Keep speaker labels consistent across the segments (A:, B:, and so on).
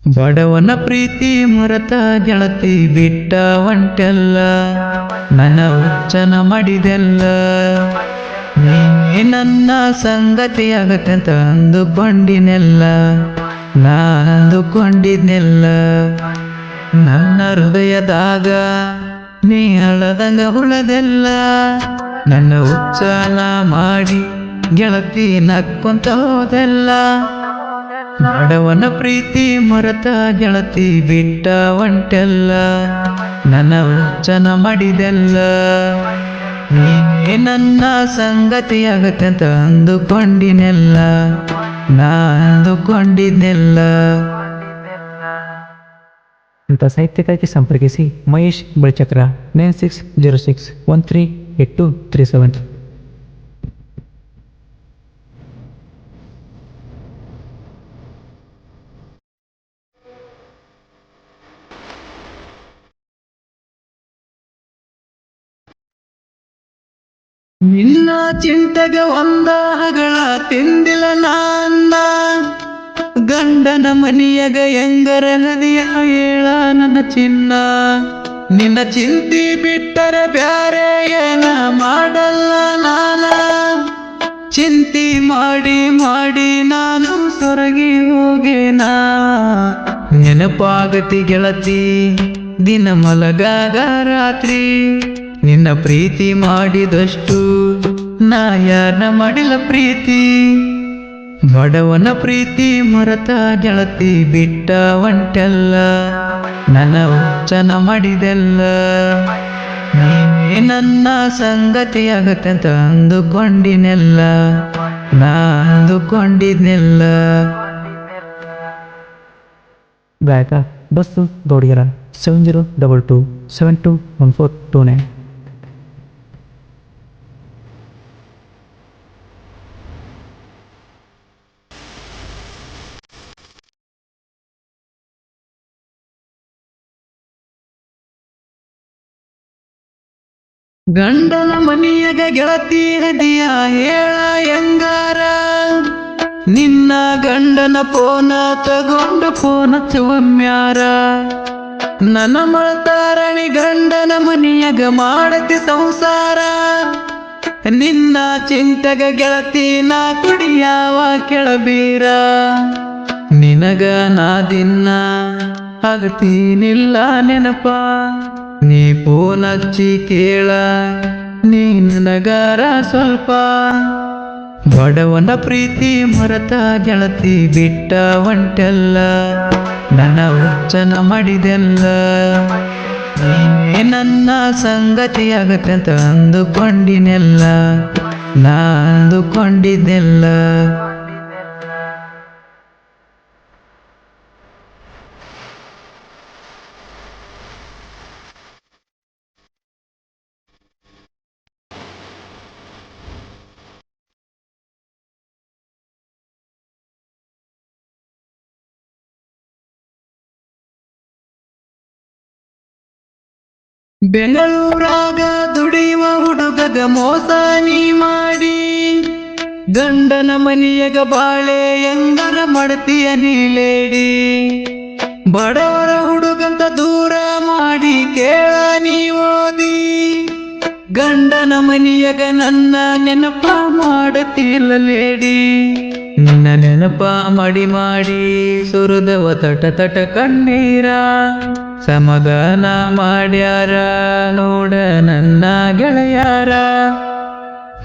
A: ಬಡವನ ಪ್ರೀತಿ ಮರತ ಗೆಳತಿ ಬಿಟ್ಟ ಒಂಟೆಲ್ಲ ನನ್ನ ಹುಚ್ಚನ ಮಾಡಿದೆಲ್ಲ ನೀ ನನ್ನ ಸಂಗತಿಯಾಗತ್ತಂತ ಅಂದುಕೊಂಡಿನೆಲ್ಲ ಅಂದುಕೊಂಡಿದ್ನೆಲ್ಲ ನನ್ನ ಹೃದಯದಾಗ ನೀ ಅಳದಂಗ ಉಳದೆಲ್ಲ ನನ್ನ ಹುಚ್ಚನ ಮಾಡಿ ಗೆಳತಿ ನಕ್ಕೊಂತ ಹೋದೆಲ್ಲ ಬಡವನ ಪ್ರೀತಿ ಮರತ ಗೆಳತಿ ಬಿಟ್ಟ ಒಂಟೆಲ್ಲ ನನ್ನ ಹುಚ್ಚನ ಮಾಡಿದೆಲ್ಲ ನೀನೇ ನನ್ನ ಸಂಗತಿಯಾಗತ್ತಂತ ಅಂದುಕೊಂಡಿನೆಲ್ಲ ಅಂದುಕೊಂಡಿದ್ನೆಲ್ಲ.
B: ಇಂಥ ಸಾಹಿತ್ಯಕ್ಕಾಗಿ ಸಂಪರ್ಕಿಸಿ ಮಹೇಶ್ ಬಳಿಚಕ್ರ 9606138237.
A: ನಿನ್ನ ಚಿಂತೆಗ ಒಂದ ಹಗಳ ತಿಂದಿಲ್ಲ ನಾನ್ನ ಗಂಡನ ಮನಿಯಗ ಹೆಂಗರ ನದಿಯ ಹೇಳ ನನ್ನ ಚಿನ್ನ ನಿನ್ನ ಚಿಂತಿ ಬಿಟ್ಟರೆ ಬ್ಯಾರೆ ಏನ ಮಾಡಲ್ಲ ನಾನ ಚಿಂತಿ ಮಾಡಿ ಮಾಡಿ ನಾನು ಸೊರಗಿ ಹೋಗೇನಾ ನೆನಪಾಗತಿ ಗೆಳತಿ ದಿನ ಮಲಗಾಗ ರಾತ್ರಿ ನಿನ್ನ ಪ್ರೀತಿ ಮಾಡಿದಷ್ಟು ನಾ ಯಾರನ್ನ ಮಾಡಿಲ್ಲ ಪ್ರೀತಿ ಬಡವನ ಪ್ರೀತಿ ಮರತ ಗೆಳತಿ ಬಿಟ್ಟ ಒಂಟೆಲ್ಲ ನನ್ನ ಹುಚ್ಚನ ಮಾಡಿದೆಲ್ಲ ನೀನೇ ನನ್ನ ಸಂಗತಿಯಾಗತ್ತಂತ ಅಂದುಕೊಂಡಿನೆಲ್ಲ ಅಂದುಕೊಂಡಿದ್ನೆಲ್ಲ.
B: ಗಾಯಕ ಬಸ್ಸು ದೋಡಿಗರ 7022721429.
A: ಗಂಡನ ಮನಿಯಗ ಗೆಳತಿ ಹದಿಯ ಹೇಳ ಹೆಂಗಾರ ನಿನ್ನ ಗಂಡನ ಪೋನ ತಗೊಂಡು ಪೋನ ಚೊಮ್ಮ್ಯಾರ ನನ್ನ ಮಳತಾರಣಿ ಗಂಡನ ಮನಿಯಗ ಮಾಡತಿ ಸಂಸಾರ ನಿನ್ನ ಚಿಂತೆಗ ಗೆಳತಿ ನಾ ಕುಡಿಯಾವ ಕೆಳಬೀರ ನಿನಗ ನಾ ದಿನ ಆಗತೀನಿಲ್ಲ ನೆನಪ ನೀ ಫೋನ್ ಹಚ್ಚಿ ಕೇಳ ನೀ ನನಗಾರ ಸ್ವಲ್ಪ ಬಡವನ ಪ್ರೀತಿ ಮರತ ಗೆಳತಿ ಬಿಟ್ಟ ಒಂಟೆಲ್ಲ ನನ್ನ ಹುಚ್ಚನ ಮಾಡಿದೆಲ್ಲ ನೀನೇ ನನ್ನ ಸಂಗತಿಯಾಗತ್ತಂತ ಅಂದುಕೊಂಡಿನೆಲ್ಲ ಅಂದುಕೊಂಡಿದ್ದೆಲ್ಲ. ಬೆಂಗಳೂರಾಗ ದುಡಿಯುವ ಹುಡುಗಗ ಮೋಸ ನೀ ಮಾಡಿ ಗಂಡನ ಮನಿಯಗ ಬಾಳೆ ಎಂದರ ಮಾಡ್ತೀಯ ನೀಲೇಡಿ ಬಡವರ ಹುಡುಗಂತ ದೂರ ಮಾಡಿ ಕೇಳ ನೀ ಓದಿ ಗಂಡನ ಮನಿಯಗ ನನ್ನ ನೆನಪ ಮಾಡತಿಲ್ಲ ಲೇಡಿ ನಿನ್ನ ನೆನಪ ಮಾಡಿ ಮಾಡಿ ಸುರಿದವ ತಟ ತಟ ಕಣ್ಣೀರ ಸಮಾಧಾನ ಮಾಡ್ಯಾರ ನೋಡ ನನ್ನ ಗೆಳೆಯಾರ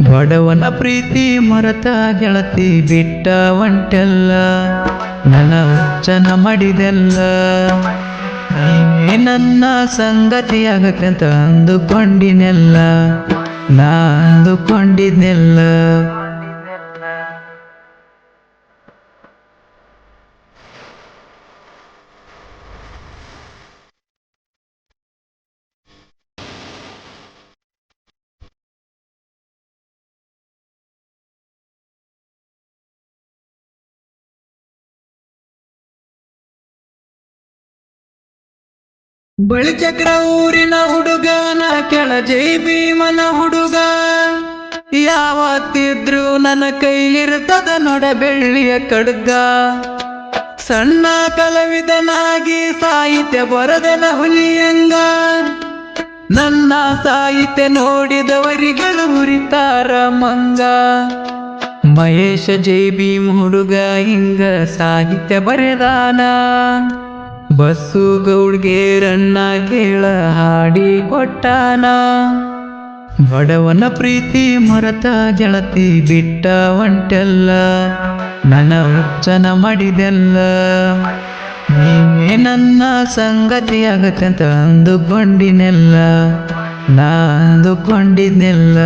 A: ಬಡವನ ಪ್ರೀತಿ ಮರತ ಗೆಳತಿ ಬಿಟ್ಟ ಒಂಟೆಲ್ಲ ನನ್ನ ಹುಚ್ಚನ ಮಾಡಿದೆಲ್ಲ ನೀನೇ ನನ್ನ ಸಂಗತಿಯಾಗತ್ತಂತ ಅಂದುಕೊಂಡಿನೆಲ್ಲ ಅಂದುಕೊಂಡಿದ್ನೆಲ್ಲ. ಬಳಿಚಕ್ರ ಊರಿನ ಹುಡುಗನ ಕೆಳ ಜೈ ಭೀಮನ ಹುಡುಗ ಯಾವತ್ತಿದ್ರು ನನ್ನ ಕೈಲಿರ್ತದ ನೋಡ ಬೆಳ್ಳಿಯ ಕಡ್ಗ ಸಣ್ಣ ಕಲಾವಿದನಾಗಿ ಸಾಹಿತ್ಯ ಬರದನ ಹುಲಿಯಂಗ ನನ್ನ ಸಾಹಿತ್ಯ ನೋಡಿದವರಿಗಳು ಹುರಿತಾರ ಮಂಗ ಮಹೇಶ ಜೈ ಭೀಮ್ ಹುಡುಗ ಹಿಂಗ ಸಾಹಿತ್ಯ ಬರೆದಾನ ಬಸ್ಸು ಗೌಡ್ಗೇರನ್ನ ಕೇಳ ಹಾಡಿ ಕೊಟ್ಟಾನ ಬಡವನ ಪ್ರೀತಿ ಮರತ ಗೆಳತಿ ಬಿಟ್ಟ ಹೊಂಟೆಲ್ಲ ನನ್ನ ಹುಚ್ಚನ ಮಾಡಿದೆಲ್ಲ ನೀನೇ ನನ್ನ ಸಂಗತಿ ಆಗತ್ತೆ ಅಂತ ಅಂದುಕೊಂಡಿನೆಲ್ಲ ನಾ ಅಂದುಕೊಂಡಿದ್ನೆಲ್ಲ